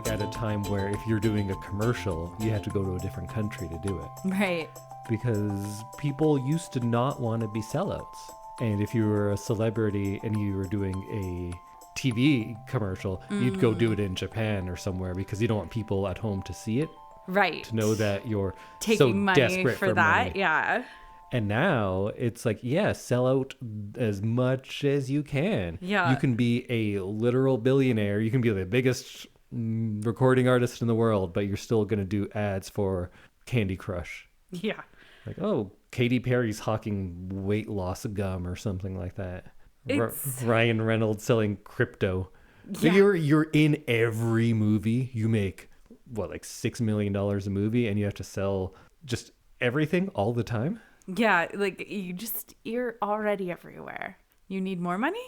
like at a time where if you're doing a commercial, you have to go to a different country to do it. Right. Because people used to not want to be sellouts. And if you were a celebrity and you were doing a TV commercial, you'd go do it in Japan or somewhere because you don't want people at home to see it. Right. To know that you're taking so money desperate for that. money. Yeah. And now it's like, yeah, sell out as much as you can. Yeah. You can be a literal billionaire. You can be the biggest recording artist in the world, but you're still going to do ads for Candy Crush. Yeah. Like, oh, Katy Perry's hawking weight loss gum or something like that. Ryan Reynolds selling crypto. Yeah. You're in every movie. You make, what, like $6 million a movie, and you have to sell just everything all the time? Yeah, like you're already everywhere. You need more money?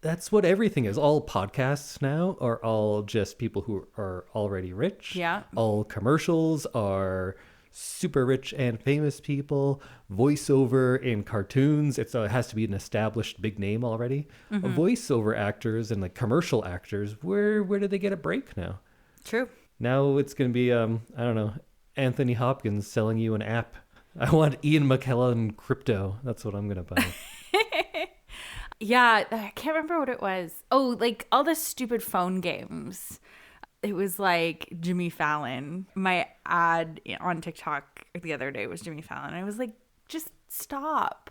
That's what everything is. All podcasts now are all just people who are already rich. Yeah. All commercials are super rich and famous people. Voiceover in cartoons, it has to be an established big name already. Voiceover actors and like commercial actors, where do they get a break now? True. Now it's going to be, I don't know, Anthony Hopkins selling you an app. I want Ian McKellen crypto. That's what I'm going to buy. Yeah, I can't remember what it was. Oh, like all the stupid phone games. It was like Jimmy Fallon. My ad on TikTok the other day was Jimmy Fallon. I was like, just stop.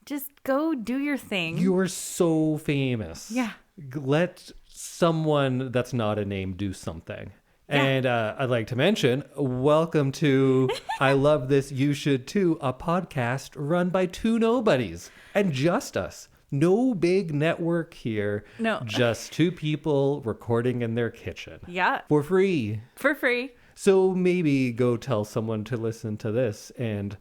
Just go do your thing. You're so famous. Yeah. Let someone that's not a name do something. Yeah. And I'd like to mention, welcome to I Love This, You Should Too, a podcast run by two nobodies and just us. No big network here. No. Just two people recording in their kitchen. Yeah. For free. For free. So maybe go tell someone to listen to this and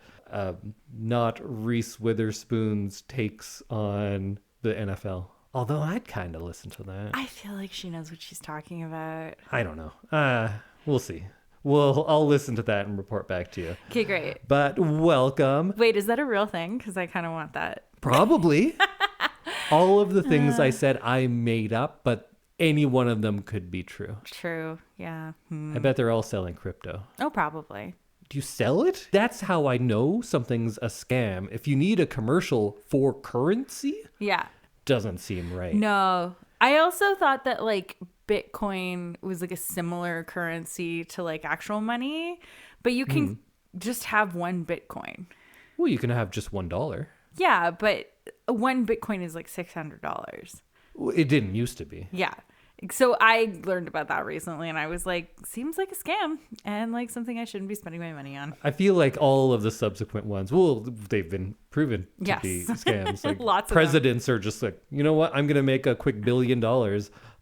not Reese Witherspoon's takes on the NFL. Although I'd kind of listen to that. I feel like she knows what she's talking about. I don't know. We'll see. I'll listen to that and report back to you. Okay, great. But welcome. Wait, is that a real thing? Because I kind of want that. Probably. All of the things I said I made up, but any one of them could be true. True. Yeah. I bet they're all selling crypto. Oh, probably. Do you sell it? That's how I know something's a scam. If you need a commercial for currency, Yeah. doesn't seem right. No. I also thought that like Bitcoin was like a similar currency to like actual money, but you can just have one Bitcoin. Well, you can have just $1. Yeah, but one Bitcoin is like $600. It didn't used to be. Yeah. So I learned about that recently and I was like, seems like a scam and like something I shouldn't be spending my money on. I feel like all of the subsequent ones, well, they've been proven to Yes. be scams. Like Lots of presidents are just like, you know what? I'm going to make a quick $1 billion.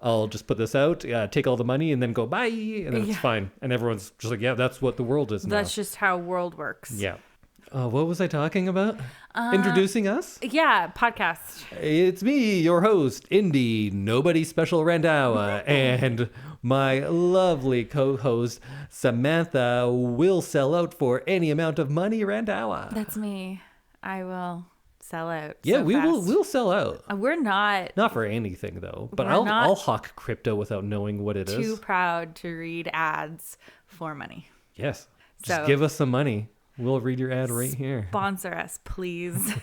I'll just put this out, take all the money and then go bye. And then it's fine. And everyone's just like, yeah, that's what the world is now. That's just how world works. Yeah. What was I talking about? Introducing us? Yeah, podcast. It's me, your host, Indy, nobody special Randhawa, and my lovely co-host, Samantha, will sell out for any amount of money, Randhawa. That's me. I will sell out. Yeah, so we'll sell out. We're not Not for anything though, but We're not I'll hawk crypto without knowing what it is. too proud to read ads for money. Yes. Just So- give us some money. We'll read your ad right here. Sponsor us, please.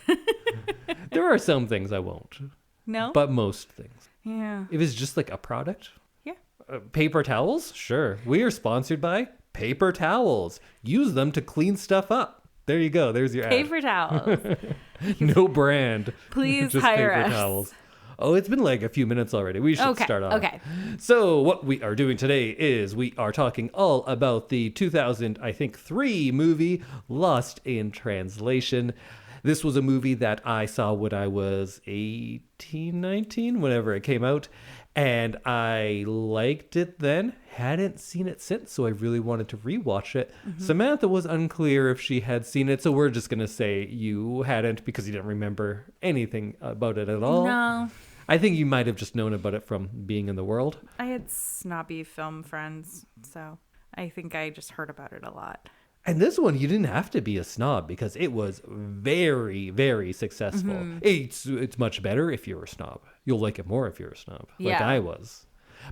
There are some things I won't, No? but most things. Yeah. If it's just like a product, Yeah. paper towels? Sure. We are sponsored by paper towels. Use them to clean stuff up. There you go. There's your ad. Paper towels. No brand. Please Just hire paper us. towels. Oh, it's been like a few minutes already. We should start off. Okay. So what we are doing today is we are talking all about the 2003 movie Lost in Translation. This was a movie that I saw when I was 18, 19, whenever it came out. And I liked it then, hadn't seen it since, so I really wanted to rewatch it. Samantha was unclear if she had seen it, so we're just going to say you hadn't because you didn't remember anything about it at all. No. I think you might have just known about it from being in the world. I had snobby film friends, so I think I just heard about it a lot. And this one, you didn't have to be a snob because it was very, very successful. It's much better if you're a snob. You'll like it more if you're a snob, like Yeah. I was.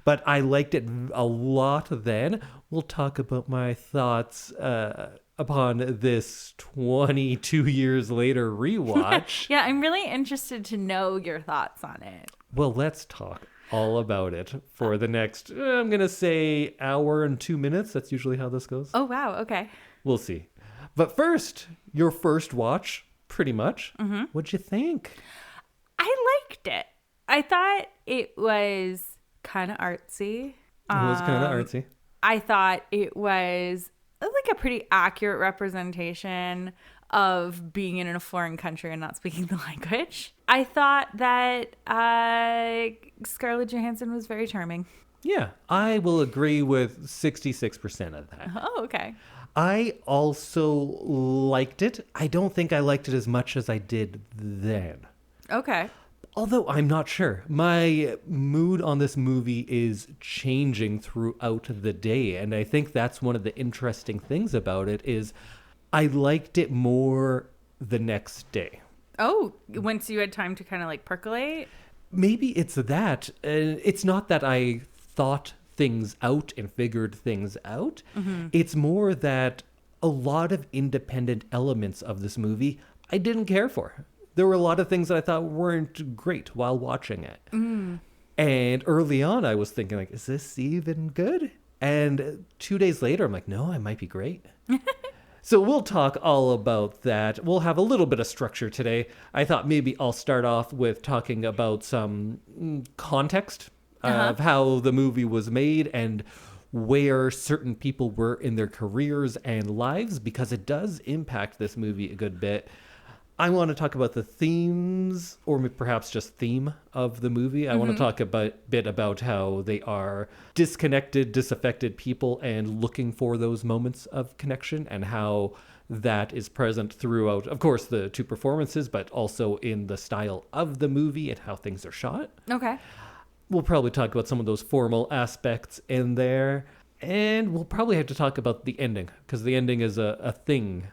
But I liked it a lot then. We'll talk about my thoughts upon this 22 years later rewatch. Yeah, I'm really interested to know your thoughts on it. Well, let's talk all about it for the next, I'm going to say, hour and 2 minutes. That's usually how this goes. Oh, wow. Okay. We'll see. But first, your first watch, pretty much. Mm-hmm. What'd you think? I liked it. I thought it was kind of artsy. It was kind of artsy. I thought it was like a pretty accurate representation of being in a foreign country and not speaking the language. I thought that Scarlett Johansson was very charming. Yeah, I will agree with 66% of that. Oh, okay. I also liked it. I don't think I liked it as much as I did then. Okay. Although I'm not sure. My mood on this movie is changing throughout the day. And I think that's one of the interesting things about it is I liked it more the next day. Oh, once you had time to kind of like percolate? Maybe it's that. It's not that I thought things out and figured things out. Mm-hmm. It's more that a lot of independent elements of this movie I didn't care for. There were a lot of things that I thought weren't great while watching it. Mm. And early on, I was thinking, like, is this even good? And 2 days later, I'm like, no, it might be great. So we'll talk all about that. We'll have a little bit of structure today. I thought maybe I'll start off with talking about some context of how the movie was made and where certain people were in their careers and lives, because it does impact this movie a good bit. I want to talk about the themes, or perhaps just theme of the movie. I want to talk a bit about how they are disconnected, disaffected people and looking for those moments of connection, and how that is present throughout, of course, the two performances, but also in the style of the movie and how things are shot. Okay. We'll probably talk about some of those formal aspects in there. And we'll probably have to talk about the ending, because the ending is a thing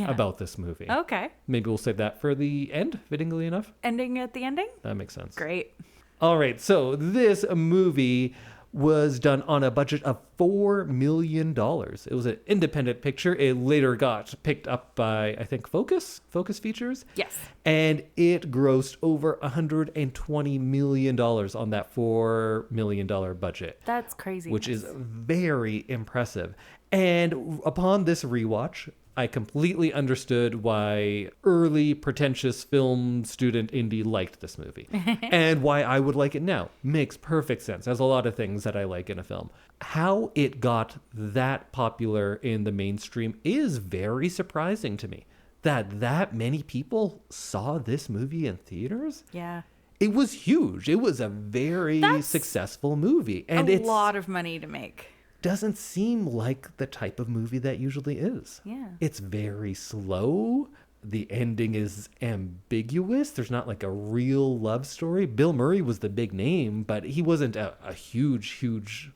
about this movie. Okay. Maybe we'll save that for the end, fittingly enough. Ending at the ending? That makes sense. Great. All right. So this movie was done on a budget of $4 million. It was an independent picture. It later got picked up by, I think, Focus Features. Yes. And it grossed over $120 million on that $4 million budget. That's crazy. Which is very impressive. And upon this rewatch, I completely understood why early pretentious film student Indy liked this movie and why I would like it now. Makes perfect sense. There's a lot of things that I like in a film. How it got that popular in the mainstream is very surprising to me. That many people saw this movie in theaters? Yeah. It was huge. It was a very successful movie. And it's a lot of money to make. Doesn't seem like the type of movie that usually is. Yeah. It's very slow. The ending is ambiguous. There's not like a real love story. Bill Murray was the big name, but he wasn't a huge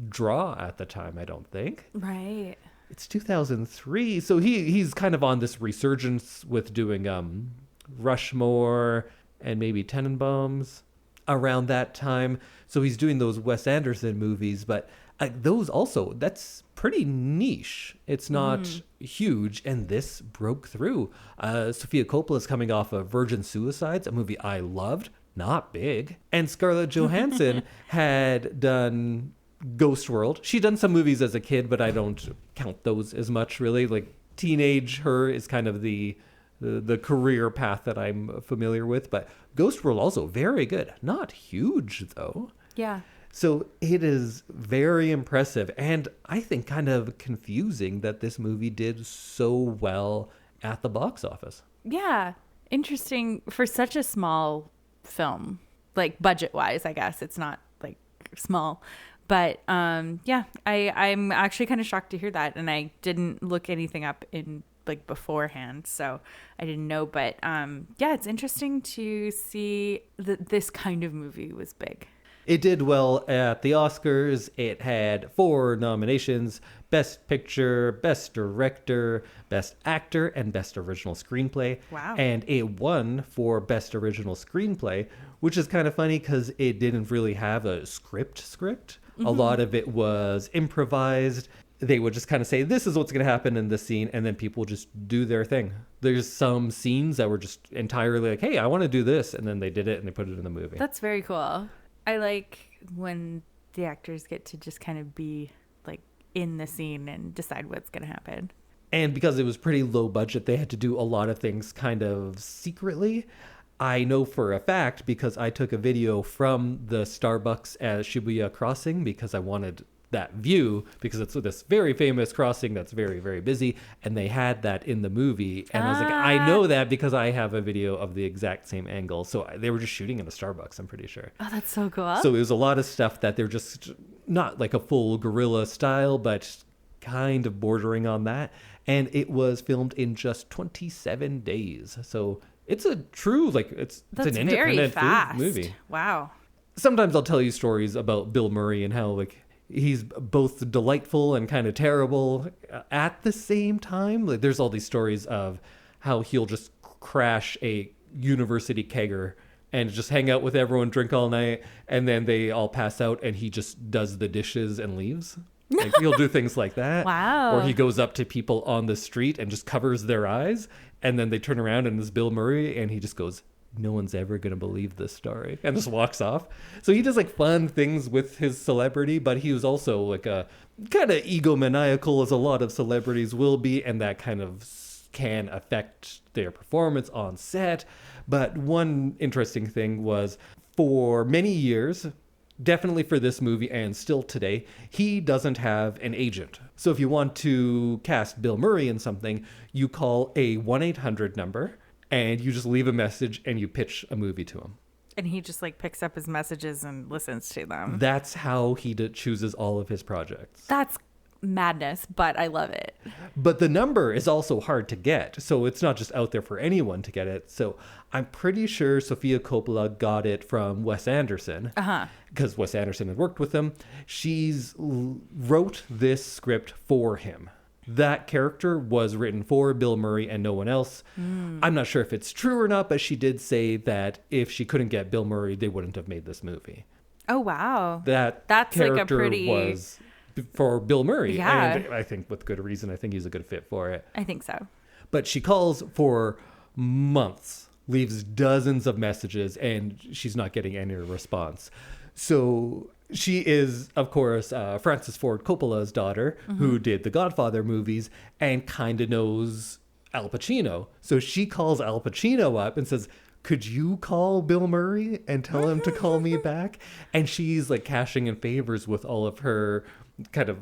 draw at the time, I don't think. Right. It's 2003, so he's kind of on this resurgence with doing Rushmore and maybe Tenenbaums around that time. So he's doing those Wes Anderson movies, but those also, that's pretty niche. It's not huge, and this broke through. Sofia Coppola is coming off of Virgin Suicides, a movie I loved, not big. And Scarlett Johansson had done Ghost World. She'd done some movies as a kid, but I don't count those as much, really. Like, teenage her is kind of the career path that I'm familiar with. But Ghost World also very good. Not huge, though. Yeah. So it is very impressive, and I think kind of confusing that this movie did so well at the box office. Yeah. Interesting for such a small film, like budget-wise, I guess. It's not like small. But yeah, I'm actually kind of shocked to hear that, and I didn't look anything up in like beforehand, so I didn't know. But yeah, it's interesting to see that this kind of movie was big. It did well at the Oscars. It had 4 nominations: Best Picture, Best Director, Best Actor, and Best Original Screenplay. Wow. And it won for Best Original Screenplay, which is kind of funny because it didn't really have a script. A lot of it was improvised. They would just kind of say, this is what's going to happen in this scene, and then people just do their thing. There's some scenes that were just entirely like, hey, I want to do this, and then they did it and they put it in the movie. That's very cool. I like when the actors get to just kind of be like in the scene and decide what's going to happen. And because it was pretty low budget, they had to do a lot of things kind of secretly. I know for a fact because I took a video from the Starbucks at Shibuya Crossing because I wanted that view, because it's this very famous crossing that's very, very busy, and they had that in the movie. And I was like, I know that because I have a video of the exact same angle. So they were just shooting in a Starbucks, I'm pretty sure. Oh, that's so cool. So it was a lot of stuff that they're just not like a full guerrilla style, but kind of bordering on that. And it was filmed in just 27 days. So it's a true, like, it's an independent film movie. Wow. Sometimes I'll tell you stories about Bill Murray and how, like, he's both delightful and kind of terrible at the same time. Like, there's all these stories of how he'll just crash a university kegger and just hang out with everyone, drink all night, and then they all pass out and he just does the dishes and leaves. Like, he'll do things like that. Wow. Or he goes up to people on the street and just covers their eyes, and then they turn around and it's Bill Murray, and he just goes, no one's ever going to believe this story, and just walks off. So he does like fun things with his celebrity, but he was also like a kind of egomaniacal, as a lot of celebrities will be, and that kind of can affect their performance on set. But one interesting thing was, for many years, definitely for this movie and still today, he doesn't have an agent. So if you want to cast Bill Murray in something, you call a 1-800 number, and you just leave a message and you pitch a movie to him. And he just like picks up his messages and listens to them. That's how he chooses all of his projects. That's madness, but I love it. But the number is also hard to get. So it's not just out there for anyone to get it. So I'm pretty sure Sofia Coppola got it from Wes Anderson. Because Wes Anderson had worked with him. She's wrote this script for him. That character was written for Bill Murray and no one else. I'm not sure if it's true or not, but she did say that if she couldn't get Bill Murray, they wouldn't have made this movie. Oh, wow. That's like a pretty... was for Bill Murray. Yeah. And I think with good reason. I think he's a good fit for it. I think so. But she calls for months, leaves dozens of messages, and she's not getting any response. So she is, of course, Francis Ford Coppola's daughter, who did the Godfather movies and kind of knows Al Pacino. So she calls Al Pacino up and says, could you call Bill Murray and tell him to call me back? And she's like cashing in favors with all of her kind of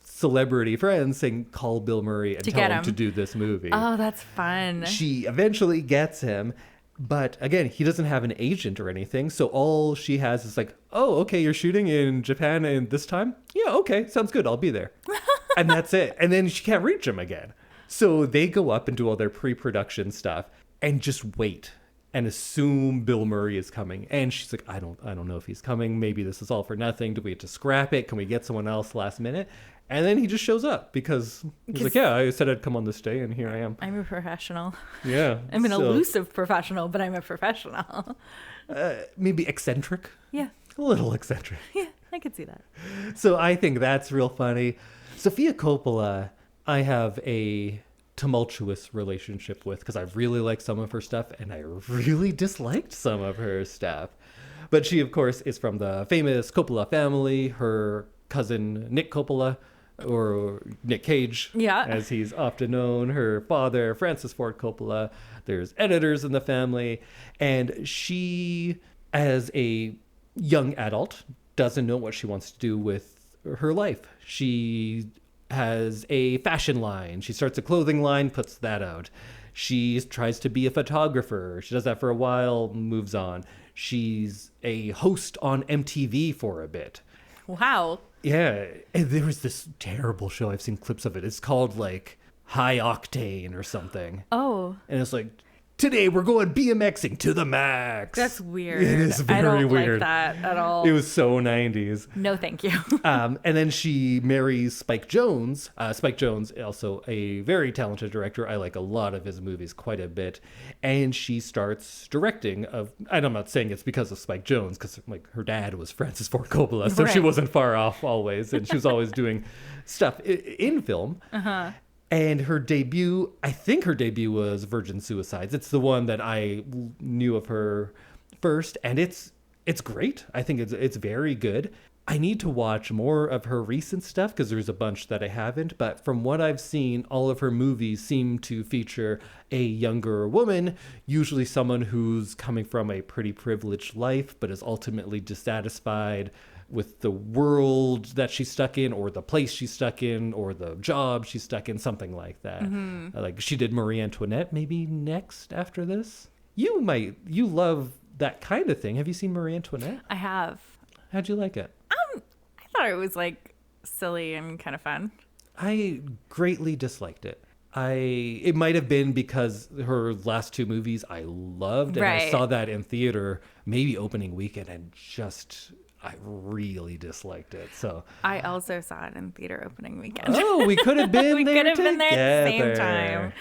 celebrity friends, saying, call Bill Murray and tell him to do this movie. Oh, that's fun. She eventually gets him. But again, he doesn't have an agent or anything. So all she has is like, oh, okay, you're shooting in Japan and this time? Yeah, okay, sounds good. I'll be there. And that's it. And then she can't reach him again. So they go up and do all their pre-production stuff and just wait and assume Bill Murray is coming. And she's like, I don't know if he's coming. Maybe this is all for nothing. Do we have to scrap it? Can we get someone else last minute? And then he just shows up because he's like, yeah, I said I'd come on this day, and here I am. I'm a professional. Yeah. I'm an elusive professional, but I'm a professional. Maybe eccentric. Yeah. A little eccentric. Yeah, I could see that. So I think that's real funny. Sofia Coppola, I have a tumultuous relationship with because I really like some of her stuff, and I really disliked some of her stuff. But she, of course, is from the famous Coppola family. Her cousin Nick Coppola, or Nick Cage, as he's often known, her father Francis Ford Coppola. There's editors in the family, and she, as a young adult, doesn't know what she wants to do with her life. She has a fashion line. She starts a clothing line, puts that out. She tries to be a photographer. She does that for a while, moves on. She's a host on MTV for a bit. Wow. Yeah, and there was this terrible show. I've seen clips of it. It's called like High Octane or something. Oh. And it's like today we're going BMXing to the max. That's weird. It is very I don't weird. like that at all. It was so 90s. No, thank you. And then she marries Spike Jonze. Spike Jonze, also a very talented director. I like a lot of his movies quite a bit. And she starts directing and I'm not saying it's because of Spike Jonze, because like her dad was Francis Ford Coppola, so she wasn't far off always, and she was always doing stuff in film. And her debut, I think her debut was Virgin Suicides. It's the one that I knew of her first, and it's great. I think it's very good. I need to watch more of her recent stuff because there's a bunch that I haven't. But from what I've seen, all of her movies seem to feature a younger woman, usually someone who's coming from a pretty privileged life, but is ultimately dissatisfied with the world that she's stuck in, or the place she's stuck in, or the job she's stuck in, something like that. Like she did Marie Antoinette maybe next after this. You love that kind of thing. Have you seen Marie Antoinette? I have. How'd you like it? I thought it was like silly and kind of fun. I greatly disliked it. It might have been because her last two movies I loved, and I saw that in theater maybe opening weekend, and I really disliked it. So I also saw it in theater opening weekend. Oh, we could have been there. We could have been there at the same together. time.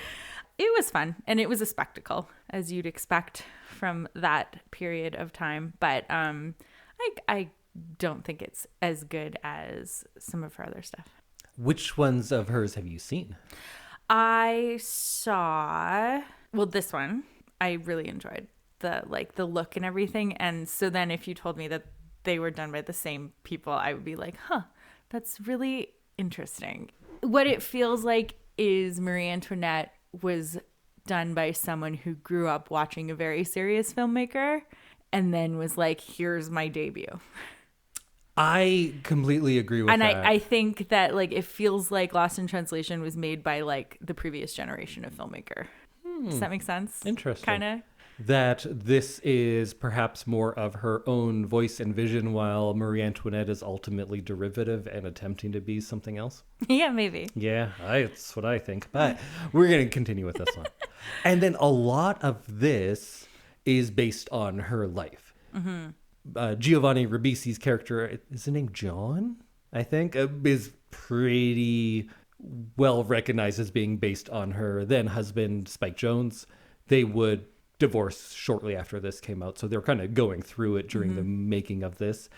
It was fun, and it was a spectacle, as you'd expect from that period of time. But I don't think it's as good as some of her other stuff. Which ones of hers have you seen? I saw, this one I really enjoyed, the look and everything. And so then if you told me that they were done by the same people, I would be like, that's really interesting. What it feels like is Marie Antoinette was done by someone who grew up watching a very serious filmmaker and then was like, here's my debut. I completely agree with that. And I think that it feels like Lost in Translation was made by the previous generation of filmmaker. Does that make sense? Interesting. Kind of. That this is perhaps more of her own voice and vision, while Marie Antoinette is ultimately derivative and attempting to be something else. Yeah, maybe. Yeah, that's what I think. But we're going to continue with this one. And then a lot of this is based on her life. Giovanni Ribisi's character, is his name John? I think, is pretty well recognized as being based on her then husband, Spike Jonze. They would divorce shortly after this came out, so they were kind of going through it during the making of this.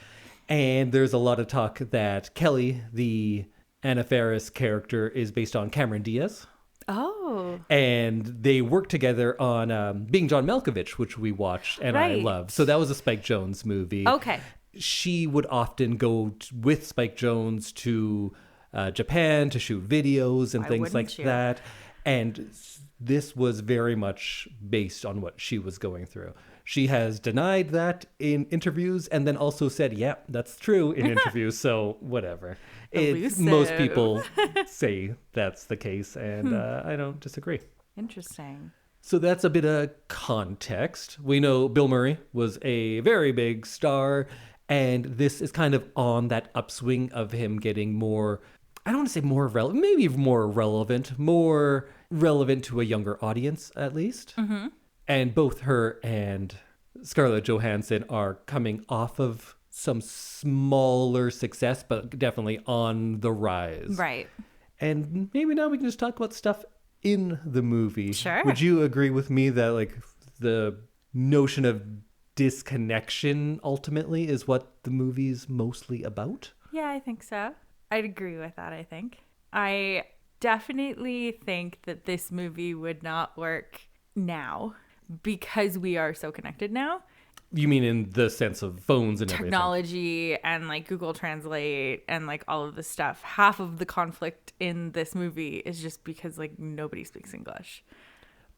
And there's a lot of talk that Kelly, the Anna Faris character, is based on Cameron Diaz. Oh. And they worked together on Being John Malkovich, which we watched and I loved. So that was a Spike Jonze movie. Okay. She would often go with Spike Jonze to Japan to shoot videos and things like that. And this was very much based on what she was going through. She has denied that in interviews and then also said, yeah, that's true in interviews. So whatever. Most people say that's the case, and I don't disagree. Interesting. So that's a bit of context. We know Bill Murray was a very big star, and this is kind of on that upswing of him getting more, I don't want to say more relevant, maybe more relevant to a younger audience, at least. Mm-hmm. And both her and Scarlett Johansson are coming off of some smaller success, but definitely on the rise. Right. And maybe now we can just talk about stuff in the movie. Sure. Would you agree with me that the notion of disconnection ultimately is what the movie's mostly about? Yeah, I think so. I'd agree with that, I think. I definitely think that this movie would not work now because we are so connected now. You mean in the sense of phones and technology and Google Translate and all of this stuff. Half of the conflict in this movie is just because nobody speaks English.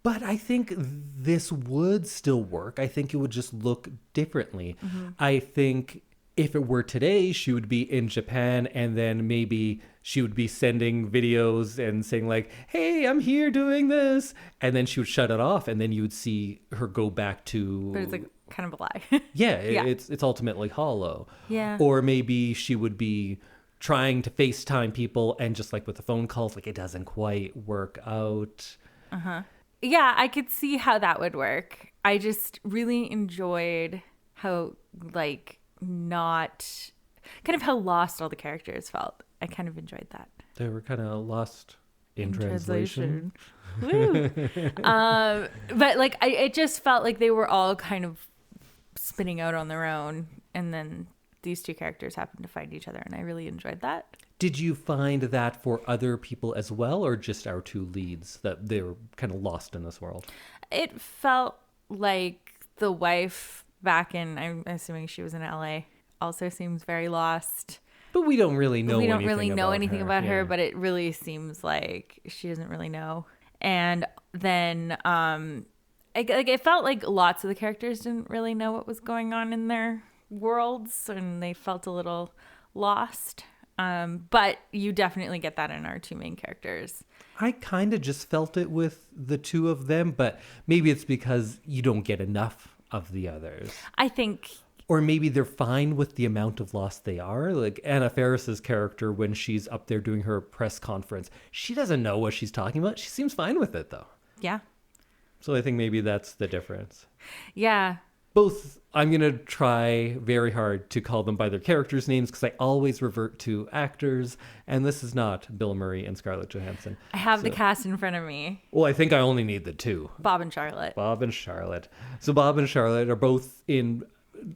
But I think this would still work. I think it would just look differently. Mm-hmm. I think if it were today, she would be in Japan and then maybe she would be sending videos and saying hey, I'm here doing this. And then she would shut it off and then you would see her go back to... But it's kind of a lie. Yeah, it's ultimately hollow. Yeah. Or maybe she would be trying to FaceTime people and just with the phone calls, it doesn't quite work out. Uh-huh. Yeah, I could see how that would work. I just really enjoyed how, like, not kind of how lost all the characters felt. I kind of enjoyed that. They were kind of lost in translation. Woo. But like, it just felt like they were all kind of spinning out on their own, and then these two characters happened to find each other, and I really enjoyed that. Did you find that for other people as well, or just our two leads, that they were kind of lost in this world? It felt like the wife back in, I'm assuming she was in LA, also seems very lost. But we don't really know anything about her, but it really seems like she doesn't really know. And then it felt like lots of the characters didn't really know what was going on in their worlds, and they felt a little lost. But you definitely get that in our two main characters. I kind of just felt it with the two of them, but maybe it's because you don't get enough of the others. I think... Or maybe they're fine with the amount of loss they are. Like Anna Faris's character, when she's up there doing her press conference, she doesn't know what she's talking about. She seems fine with it, though. Yeah. So I think maybe that's the difference. Yeah. Both, I'm going to try very hard to call them by their characters' names because I always revert to actors. And this is not Bill Murray and Scarlett Johansson. I have the cast in front of me. Well, I think I only need the two. Bob and Charlotte. So Bob and Charlotte are both in,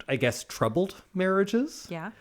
I guess, troubled marriages. Yeah.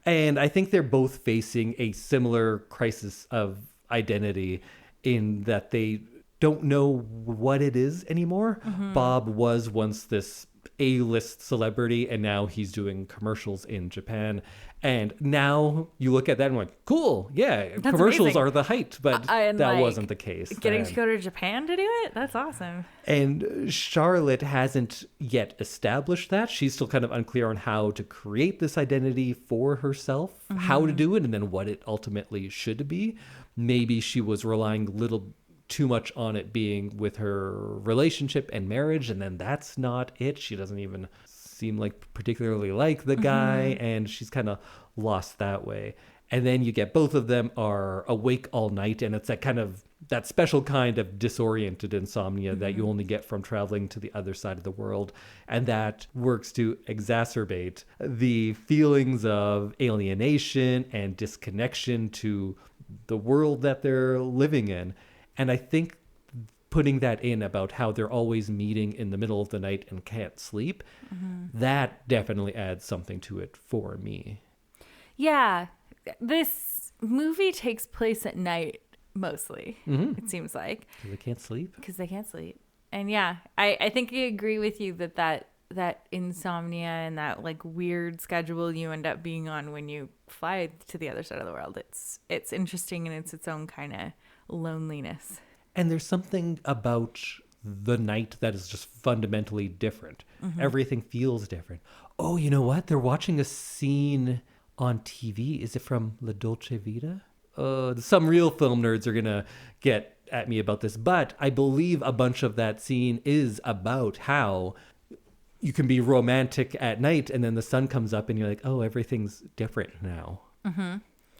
And I think they're both facing a similar crisis of identity in that they don't know what it is anymore. Mm-hmm. Bob was once this A-list celebrity, and now he's doing commercials in Japan. And now you look at that and like, cool, yeah, that's commercials amazing. are the height, but that wasn't the case. Getting to go to Japan to do it? That's awesome. And Charlotte hasn't yet established that. She's still kind of unclear on how to create this identity for herself, mm-hmm. how to do it, and then what it ultimately should be. Maybe she was relying a little too much on it being with her relationship and marriage, and then that's not it. She doesn't even seem like particularly like the guy, mm-hmm. and she's kind of lost that way. And then you get both of them are awake all night, and it's that special kind of disoriented insomnia mm-hmm. that you only get from traveling to the other side of the world. And that works to exacerbate the feelings of alienation and disconnection to the world that they're living in. And I think putting that in about how they're always meeting in the middle of the night and can't sleep, mm-hmm. that definitely adds something to it for me. Yeah. This movie takes place at night, mostly, mm-hmm. it seems like. Because they can't sleep. And yeah, I think I agree with you that insomnia and that like weird schedule you end up being on when you fly to the other side of the world, it's interesting, and it's its own kind of loneliness. And there's something about the night that is just fundamentally different. Mm-hmm. Everything feels different. Oh, you know what? They're watching a scene on TV. Is it from La Dolce Vita? Some real film nerds are going to get at me about this, but I believe a bunch of that scene is about how you can be romantic at night and then the sun comes up and you're like, oh, everything's different now. Mm-hmm.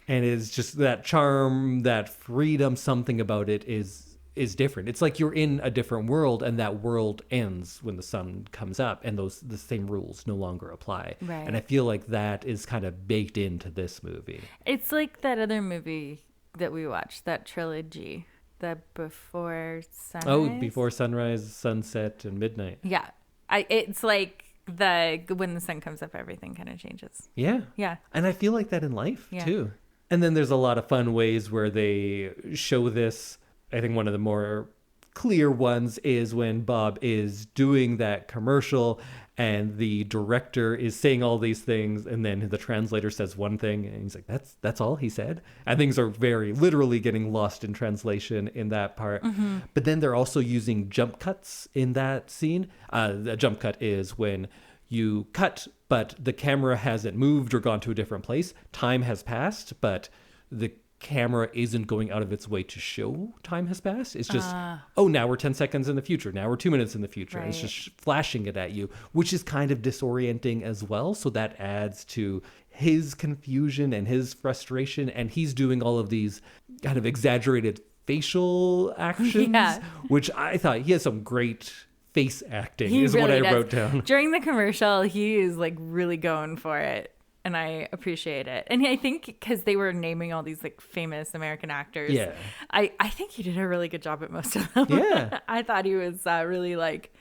And it's just that charm, that freedom, something about it is different. It's like you're in a different world, and that world ends when the sun comes up, and the same rules no longer apply. Right. And I feel like that is kind of baked into this movie. It's like that other movie that we watched, that trilogy, the Before Sunrise. Oh, Before Sunrise, Sunset, and Midnight. Yeah. It's like when the sun comes up, everything kind of changes. Yeah. Yeah. And I feel like that in life, too. And then there's a lot of fun ways where they show this. I think one of the more clear ones is when Bob is doing that commercial and the director is saying all these things, and then the translator says one thing and he's like, that's all he said. And things are very literally getting lost in translation in that part. Mm-hmm. But then they're also using jump cuts in that scene. The jump cut is when you cut, but the camera hasn't moved or gone to a different place. Time has passed, but the camera isn't going out of its way to show time has passed. It's just, now we're 10 seconds in the future. Now we're 2 minutes in the future. Right. And it's just flashing it at you, which is kind of disorienting as well. So that adds to his confusion and his frustration. And he's doing all of these kind of exaggerated facial actions, Yeah. which I thought he has some great face acting He is what really I does. wrote down. During the commercial, he is like really going for it. And I appreciate it. And I think because they were naming all these like famous American actors, Yeah. I think he did a really good job at most of them. Yeah. I thought he was really like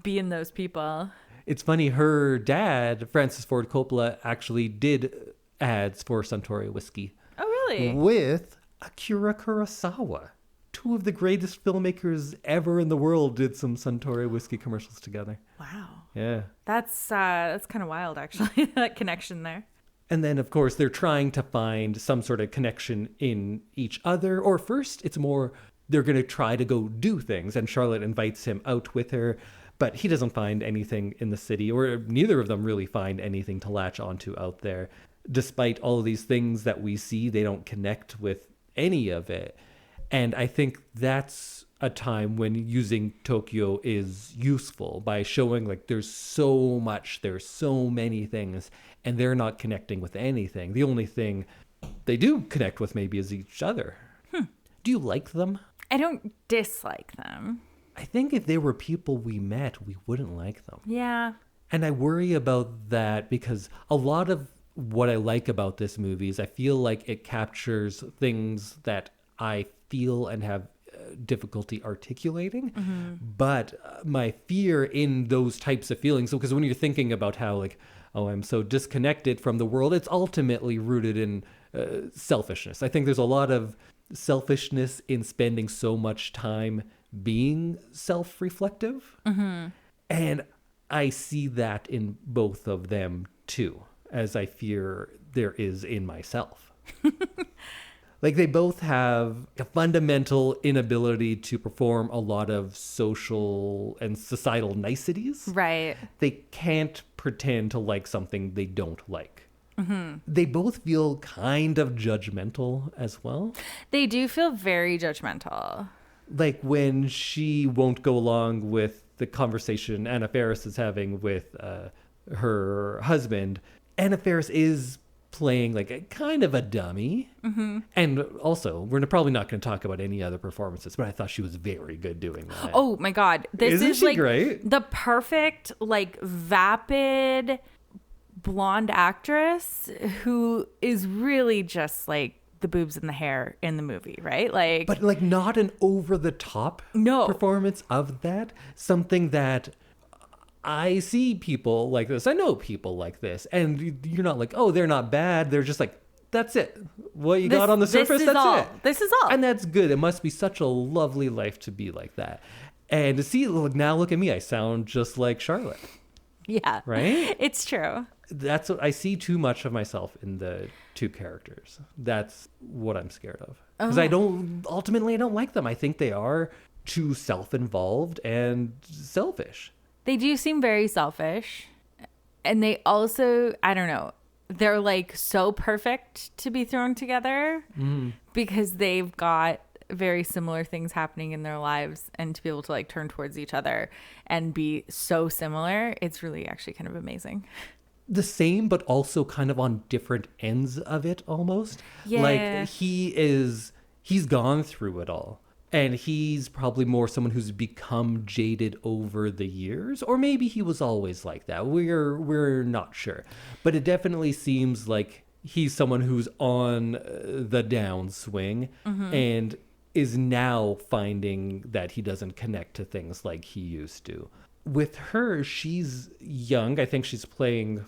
being those people. It's funny, her dad, Francis Ford Coppola, actually did ads for Suntory whiskey Oh, really? with Akira Kurosawa. Two of the greatest filmmakers ever in the world did some Suntory whiskey commercials together. Wow. Yeah. That's kind of wild, actually, that connection there. And then, of course, they're trying to find some sort of connection in each other. Or first, it's more they're going to try to go do things. And Charlotte invites him out with her, but he doesn't find anything in the city, or neither of them really find anything to latch onto out there. Despite all of these things that we see, they don't connect with any of it. And I think that's a time when using Tokyo is useful by showing like there's so many things, and they're not connecting with anything. The only thing they do connect with maybe is each other. Do you like them? I don't dislike them. I think if they were people we met, we wouldn't like them. Yeah. And I worry about that because a lot of what I like about this movie is I feel like it captures things that I feel and have difficulty articulating. But my fear in those types of feelings, because when you're thinking about how like, oh, I'm so disconnected from the world, it's ultimately rooted in selfishness. I think there's a lot of selfishness in spending so much time being self-reflective. And I see that in both of them too, as I fear there is in myself. Like they both have a fundamental inability to perform a lot of social and societal niceties. Right. They can't pretend to like something they don't like. They both feel kind of judgmental as well. They do feel very judgmental. Like when she won't go along with the conversation Anna Faris is having with her husband, Anna Faris is playing like a kind of a dummy. And also, we're probably not going to talk about any other performances, but I thought she was very good doing that. Oh my God. This Isn't is she like great? the perfect, like vapid blonde actress who is really just like the boobs and the hair in the movie, right? Like, But like not an over the top No. performance of that. Something that I see people like this. I know people like this. And you're not like, oh, they're not bad. They're just like, that's it. What you got on the surface, that's all. it. This is all. And that's good. It must be such a lovely life to be like that. And to see, look, now look at me. I sound just like Charlotte. Yeah. Right? It's true. That's what I see too much of myself in the two characters. That's what I'm scared of. Because I don't like them. I think they are too self-involved and selfish. They do seem very selfish. And they also, I don't know, they're like so perfect to be thrown together because they've got very similar things happening in their lives, and to be able to like turn towards each other and be so similar, it's really actually kind of amazing. The same, but also kind of on different ends of it almost. Yeah. Like he's gone through it all. And he's probably more someone who's become jaded over the years, or maybe he was always like that. We're not sure, but it definitely seems like he's someone who's on the downswing and is now finding that he doesn't connect to things like he used to. With her, she's young. I think she's playing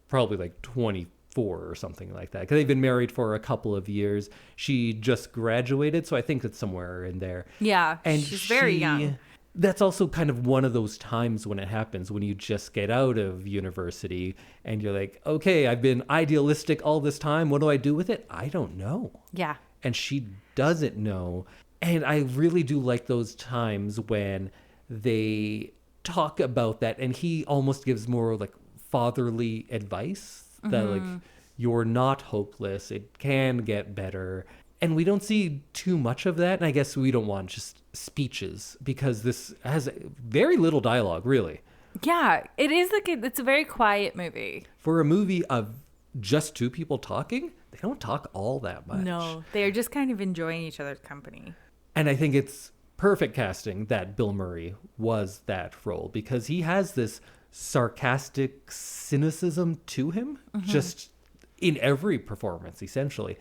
probably like 24 or something like that, because they've been married for a couple of years. She just graduated, so I think it's somewhere in there. Yeah, And she's very young. That's also kind of one of those times when it happens, when you just get out of university and you're like, okay, I've been idealistic all this time. What do I do with it? I don't know. Yeah. And she doesn't know. And I really do like those times when they talk about that, and he almost gives more like fatherly advice that like, you're not hopeless, it can get better. And we don't see too much of that, and I guess we don't want just speeches, because this has very little dialogue, really. Yeah, it is like it's a very quiet movie. For a movie of just two people talking, they don't talk all that much. No, they are just kind of enjoying each other's company. And I think it's perfect casting that Bill Murray was that role, because he has this sarcastic cynicism to him, just in every performance, essentially.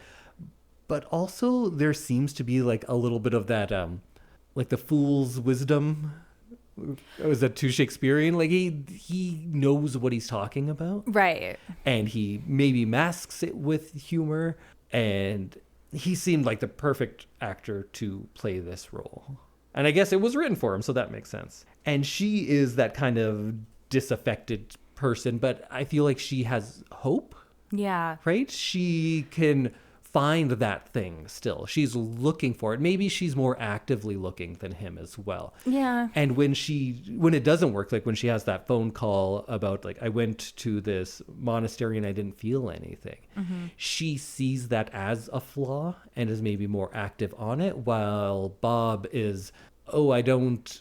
But also there seems to be like a little bit of that, like the fool's wisdom. Was that too Shakespearean? Like he knows what he's talking about. Right. And he maybe masks it with humor. And he seemed like the perfect actor to play this role. And I guess it was written for him, so that makes sense. And she is that kind of disaffected person, but I feel like she has hope. Yeah. Right? She can find that thing still. She's looking for it. Maybe she's more actively looking than him as well. Yeah. And when it doesn't work, like when she has that phone call about like, I went to this monastery and I didn't feel anything. She sees that as a flaw and is maybe more active on it, while Bob is, oh, I don't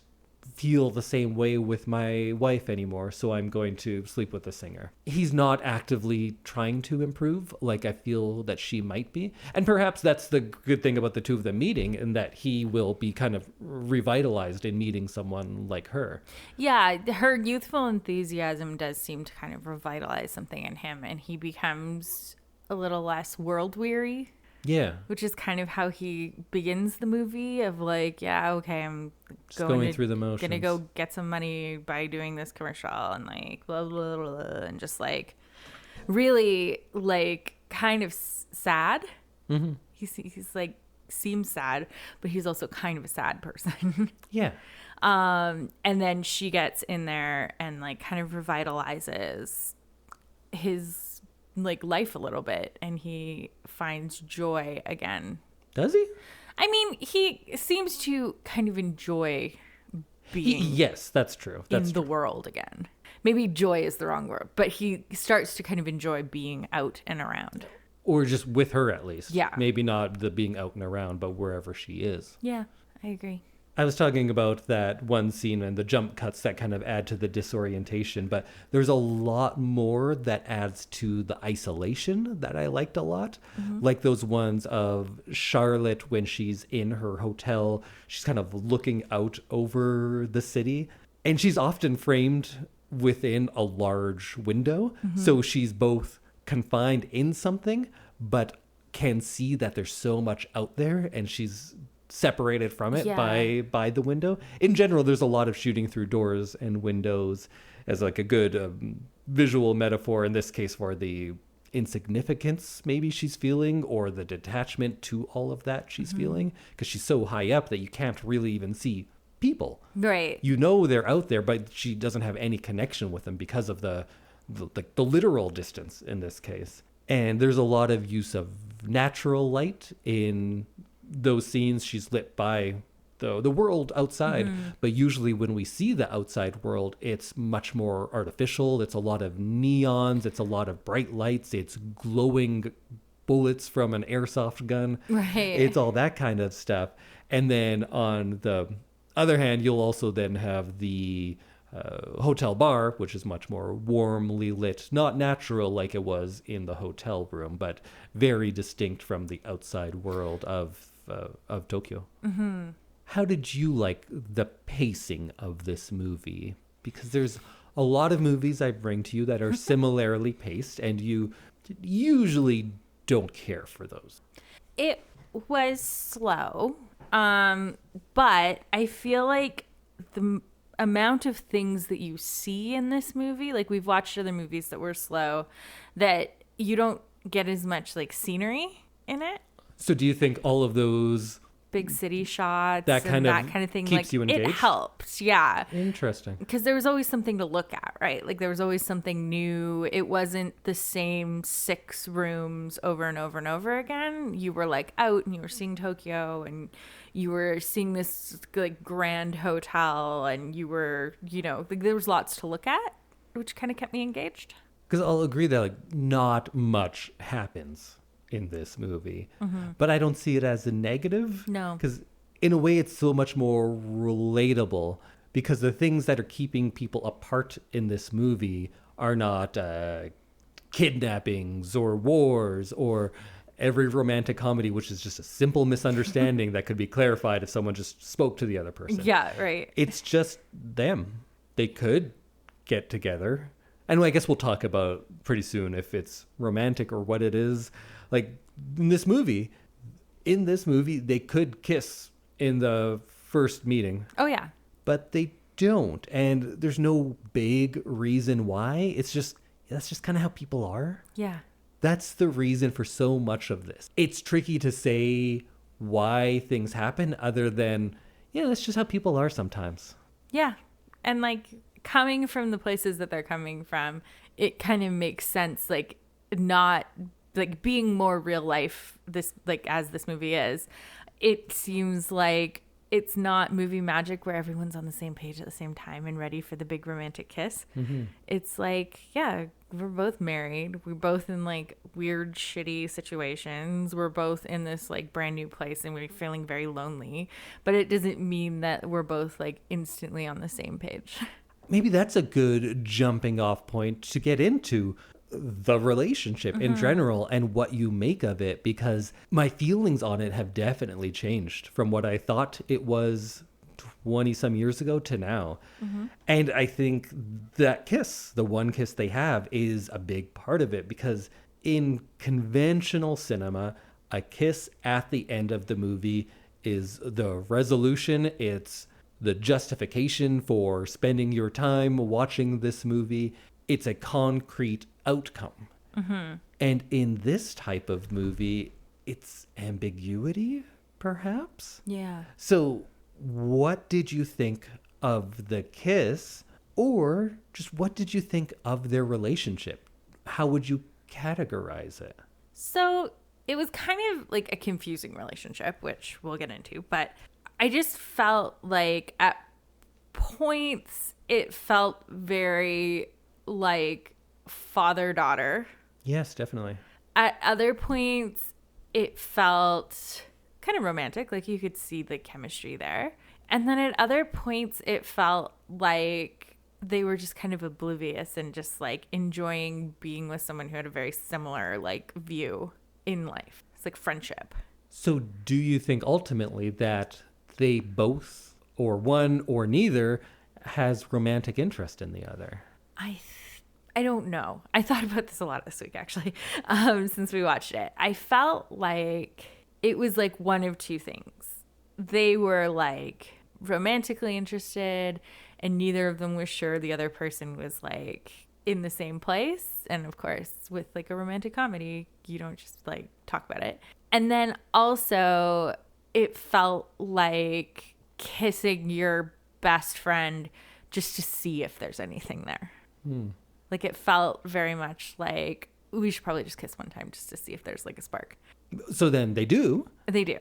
feel the same way with my wife anymore, so I'm going to sleep with the singer. He's not actively trying to improve like I feel that she might be. And perhaps that's the good thing about the two of them meeting, in that he will be kind of revitalized in meeting someone like her. Yeah, her youthful enthusiasm does seem to kind of revitalize something in him, and he becomes a little less world weary. Yeah. Which is kind of how he begins the movie, of like, yeah, okay, I'm going through the motions. Gonna go get some money by doing this commercial, and like blah blah blah, blah, and just like really like kind of sad. He's like seems sad, but he's also kind of a sad person. Yeah. And then she gets in there and like kind of revitalizes his like life a little bit, and he finds joy again. Does he? I mean, he seems to kind of enjoy being yes, that's true. That's in the world again. Maybe joy is the wrong word, but he starts to kind of enjoy being out and around. Or just with her, at least. Yeah. Maybe not the being out and around, but wherever she is. Yeah, I agree. I was talking about that one scene and the jump cuts that kind of add to the disorientation, but there's a lot more that adds to the isolation that I liked a lot. Like those ones of Charlotte when she's in her hotel, she's kind of looking out over the city, and she's often framed within a large window. So she's both confined in something, but can see that there's so much out there, and she's separated from it by the window. In general, there's a lot of shooting through doors and windows as like a good visual metaphor, in this case for the insignificance maybe she's feeling, or the detachment to all of that she's feeling, because she's so high up that you can't really even see people. Right. You know they're out there, but she doesn't have any connection with them because of the literal distance in this case. And there's a lot of use of natural light in those scenes. She's lit by the world outside, but usually when we see the outside world, it's much more artificial. It's a lot of neons, it's a lot of bright lights, it's glowing bullets from an airsoft gun. Right. It's all that kind of stuff. And then on the other hand, you'll also then have the hotel bar, which is much more warmly lit, not natural like it was in the hotel room, but very distinct from the outside world of Tokyo. How did you like the pacing of this movie? Because there's a lot of movies I bring to you that are similarly paced, and you usually don't care for those. It was slow, but I feel like the amount of things that you see in this movie, like we've watched other movies that were slow, that you don't get as much like scenery in it. So do you think all of those big city shots, that kind of thing, keeps like you engaged? It helped, yeah. Interesting. Because there was always something to look at, right? Like there was always something new. It wasn't the same 6 rooms over and over and over again. You were like out and you were seeing Tokyo, and you were seeing this like grand hotel, and you were, like there was lots to look at, which kind of kept me engaged. Because I'll agree that like not much happens in this movie, but I don't see it as a negative. No, because in a way it's so much more relatable, because the things that are keeping people apart in this movie are not kidnappings or wars or every romantic comedy, which is just a simple misunderstanding that could be clarified if someone just spoke to the other person. Yeah, right. It's just them. They could get together. And I guess we'll talk about pretty soon if it's romantic or what it is. Like in this movie, they could kiss in the first meeting. Oh, yeah. But they don't. And there's no big reason why. It's just, that's just kind of how people are. Yeah. That's the reason for so much of this. It's tricky to say why things happen other than, yeah, that's just how people are sometimes. Yeah. And like coming from the places that they're coming from, it kind of makes sense. Like not like being more real life, this like as this movie is, it seems like it's not movie magic where everyone's on the same page at the same time and ready for the big romantic kiss. Mm-hmm. It's like, yeah, we're both married. We're both in like weird, shitty situations. We're both in this like brand new place and we're feeling very lonely. But it doesn't mean that we're both like instantly on the same page. Maybe that's a good jumping off point to get into the relationship in general and what you make of it, because my feelings on it have definitely changed from what I thought it was 20 some years ago to now. And I think that kiss, the one kiss they have, is a big part of it, because in conventional cinema, a kiss at the end of the movie is the resolution. It's the justification for spending your time watching this movie. It's a concrete outcome. And in this type of movie, it's ambiguity, perhaps? Yeah. So what did you think of the kiss, or just what did you think of their relationship? How would you categorize it? So it was kind of like a confusing relationship, which we'll get into, but I just felt like at points it felt very like father-daughter. Yes, definitely. At other points it felt kind of romantic, like you could see the chemistry there. And then at other points it felt like they were just kind of oblivious and just like enjoying being with someone who had a very similar like view in life. It's like friendship. So do you think ultimately that they both, or one or neither, has romantic interest in the other? I don't know. I thought about this a lot this week, actually, since we watched it. I felt like it was like one of two things. They were like romantically interested and neither of them was sure the other person was like in the same place. And of course, with like a romantic comedy, you don't just like talk about it. And then also it felt like kissing your best friend just to see if there's anything there. Like it felt very much like we should probably just kiss one time just to see if there's like a spark. So then they do. They do.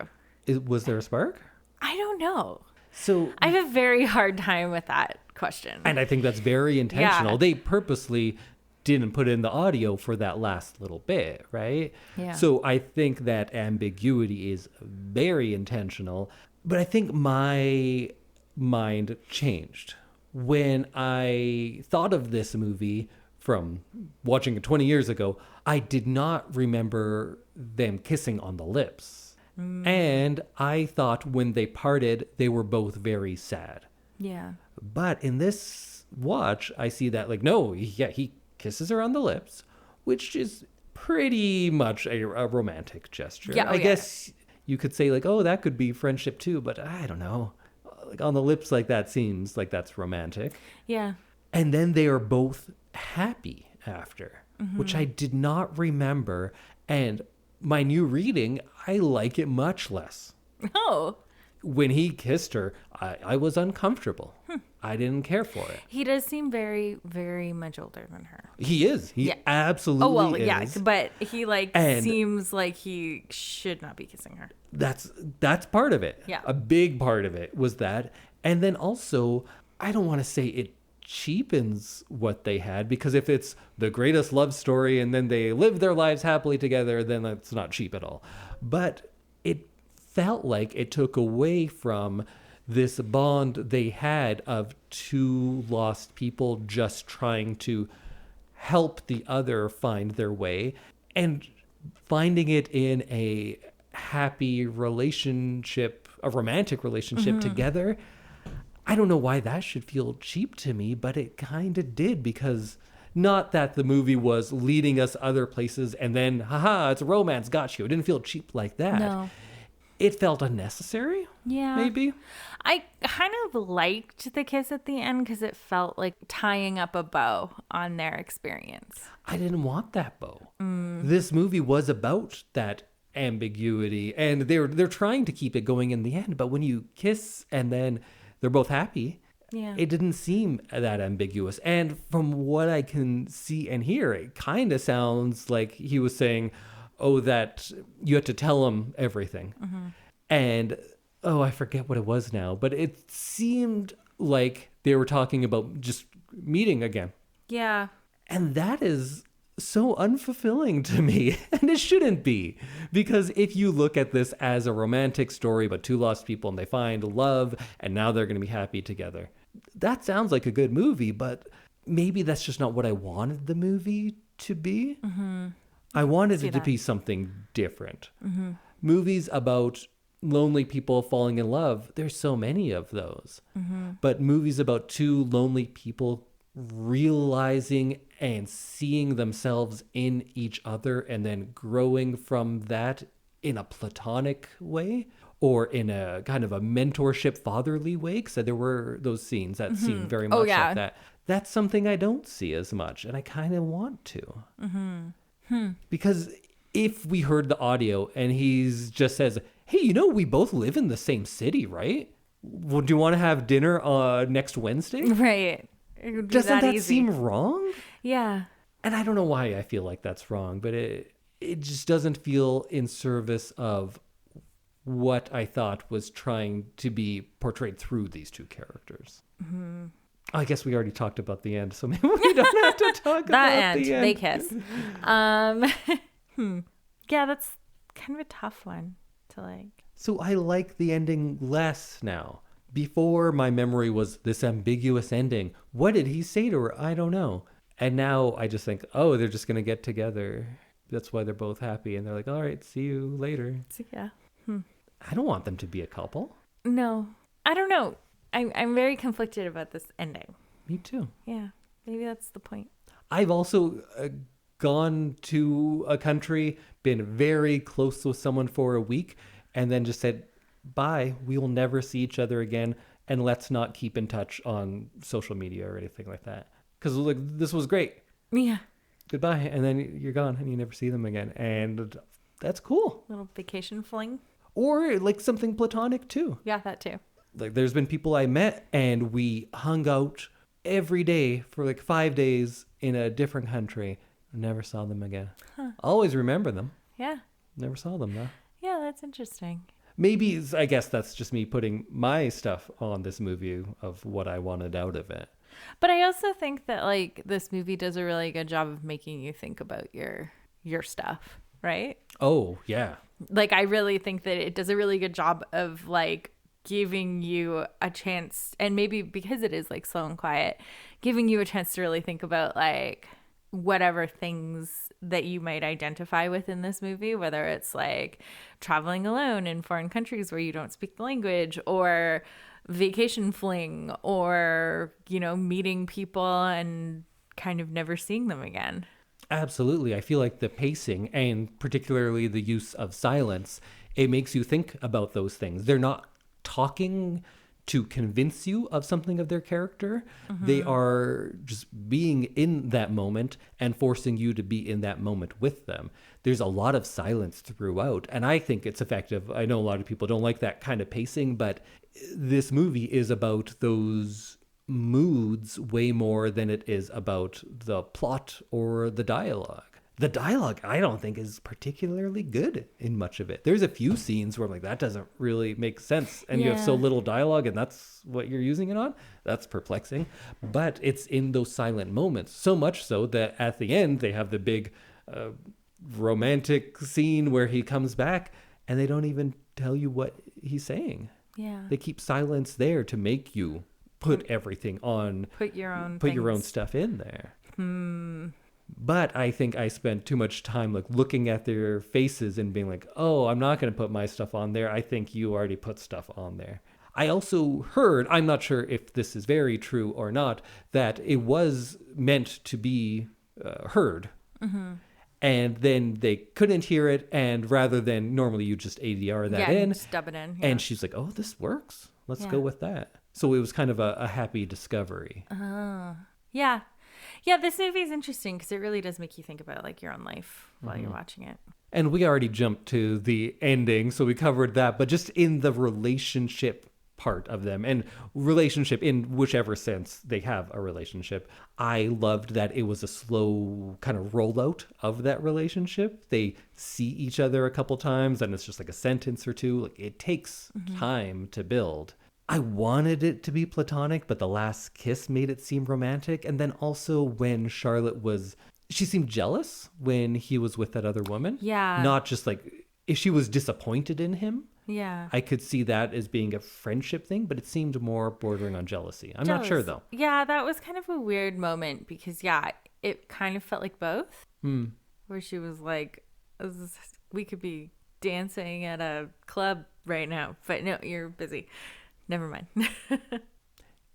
Was there a spark? I don't know. So I have a very hard time with that question. And I think that's very intentional. Yeah. They purposely didn't put in the audio for that last little bit, right? Yeah. So I think that ambiguity is very intentional. But I think my mind changed when I thought of this movie from watching it 20 years ago. I did not remember them kissing on the lips. And I thought when they parted, they were both very sad. Yeah. But in this watch, I see that like, no, yeah, he kisses her on the lips, which is pretty much a romantic gesture. Yeah, I guess you could say like, oh, that could be friendship too, but I don't know. Like on the lips, like that seems like that's romantic. Yeah. And then they are both happy after, which I did not remember. And my new reading, I like it much less. Oh. When he kissed her, I was uncomfortable. I didn't care for it. He does seem very, very much older than her. He is. He absolutely is. Oh, well, is. yeah, but he seems like he should not be kissing her. That's part of it. Yeah. A big part of it was that. And then also, I don't want to say it cheapens what they had, because if it's the greatest love story and then they live their lives happily together, then that's not cheap at all. But it felt like it took away from this bond they had of two lost people just trying to help the other find their way. And finding it in a happy relationship, a romantic relationship together. I don't know why that should feel cheap to me, but it kind of did, because not that the movie was leading us other places and then, haha, it's a romance, got you. It didn't feel cheap like that. No. It felt unnecessary. Yeah. Maybe. I kind of liked the kiss at the end because it felt like tying up a bow on their experience. I didn't want that bow. This movie was about that ambiguity, and they're trying to keep it going in the end, but when you kiss and then they're both happy, it didn't seem that ambiguous. And from what I can see and hear, it kind of sounds like he was saying, oh, that you had to tell him everything. And, oh, I forget what it was now, but it seemed like they were talking about just meeting again. Yeah. And that is so unfulfilling to me. And it shouldn't be. Because if you look at this as a romantic story about two lost people and they find love and now they're going to be happy together, that sounds like a good movie, but maybe that's just not what I wanted the movie to be. I wanted it to be something different. Movies about lonely people falling in love, there's so many of those. But movies about two lonely people realizing and seeing themselves in each other and then growing from that in a platonic way or in a kind of a mentorship fatherly way, because there were those scenes that seemed very much like that. That's something I don't see as much, and I kind of want to. Because if we heard the audio and he's just says, hey, you know, we both live in the same city, right? Well, do you want to have dinner next Wednesday? Right. It would be Doesn't that easy. seem wrong? Yeah. And I don't know why I feel like that's wrong, but it just doesn't feel in service of what I thought was trying to be portrayed through these two characters. I guess we already talked about the end, so maybe we don't have to talk about the end. They kiss. Yeah, that's kind of a tough one to like. So I like the ending less now. Before, my memory was this ambiguous ending. What did he say to her? I don't know. And now I just think, oh, they're just going to get together. That's why they're both happy. And they're like, all right, see you later. So, yeah. I don't want them to be a couple. No. I don't know. I'm very conflicted about this ending. Me too. Yeah. Maybe that's the point. I've also gone to a country, been very close with someone for a week, and then just said, bye, we will never see each other again, and let's not keep in touch on social media or anything like that. Because like, this was great. Yeah. Goodbye. And then you're gone and you never see them again. And that's cool. Little vacation fling. Or like something platonic too. Yeah, that too. Like there's been people I met and we hung out every day for like 5 days in a different country. Never saw them again. Always remember them. Yeah. Never saw them though. Yeah, that's interesting. Maybe, I guess that's just me putting my stuff on this movie of what I wanted out of it. But I also think that like this movie does a really good job of making you think about your stuff, right? Oh, yeah. Like I really think that it does a really good job of like giving you a chance, and maybe because it is like slow and quiet, giving you a chance to really think about like whatever things that you might identify with in this movie, whether it's like traveling alone in foreign countries where you don't speak the language, or vacation fling, or, you know, meeting people and kind of never seeing them again. Absolutely. I feel like the pacing and particularly the use of silence, it makes you think about those things. They're not talking to convince you of something of their character. They are just being in that moment and forcing you to be in that moment with them. There's a lot of silence throughout, and I think it's effective. I know a lot of people don't like that kind of pacing, but this movie is about those moods way more than it is about the plot or the dialogue. The dialogue, I don't think, is particularly good in much of it. There's a few scenes where I'm like, that doesn't really make sense. And you have so little dialogue and that's what you're using it on. That's perplexing. But it's in those silent moments. So much so that at the end, they have the big romantic scene where he comes back and they don't even tell you what he's saying. Yeah. They keep silence there to make you put everything on. Put your own Put your own stuff in there. But I think I spent too much time like looking at their faces and being like, oh, I'm not going to put my stuff on there. I think you already put stuff on there. I also heard, I'm not sure if this is very true or not, that it was meant to be heard. Mm-hmm. And then they couldn't hear it. And rather than normally you just ADR that in. Just dub it in. And she's like, oh, this works. Let's go with that. So it was kind of a happy discovery. Yeah. Yeah, this movie is interesting because it really does make you think about like your own life while you're watching it. And we already jumped to the ending, so we covered that. But just in the relationship part of them, and relationship in whichever sense they have a relationship, I loved that it was a slow kind of rollout of that relationship. They see each other a couple times, and it's just like a sentence or two. Like it takes time to build. I wanted it to be platonic, but the last kiss made it seem romantic. And then also when Charlotte she seemed jealous when he was with that other woman. Yeah. Not just like, if she was disappointed in him. Yeah. I could see that as being a friendship thing, but it seemed more bordering on jealousy. I'm not sure though. Yeah, that was kind of a weird moment because it kind of felt like both. Where she was like, we could be dancing at a club right now, but no, you're busy. Never mind.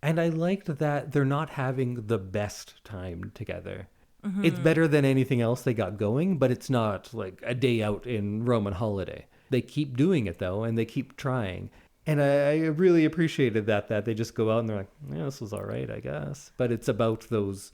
And I liked that they're not having the best time together. Mm-hmm. It's better than anything else they got going, but it's not like a day out in Roman holiday. They keep doing it though, and they keep trying. And I really appreciated that they just go out and they're like, yeah, this was all right, I guess. But it's about there's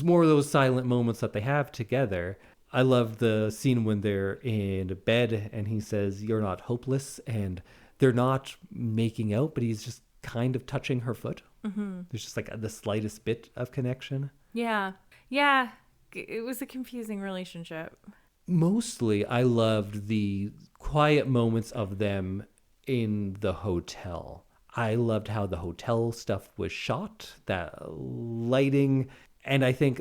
more of those silent moments that they have together. I love the scene when they're in bed and he says, you're not hopeless, and they're not making out, but he's just kind of touching her foot. Mm-hmm. There's just like the slightest bit of connection. Yeah. Yeah. It was a confusing relationship. Mostly, I loved the quiet moments of them in the hotel. I loved how the hotel stuff was shot, that lighting. And I think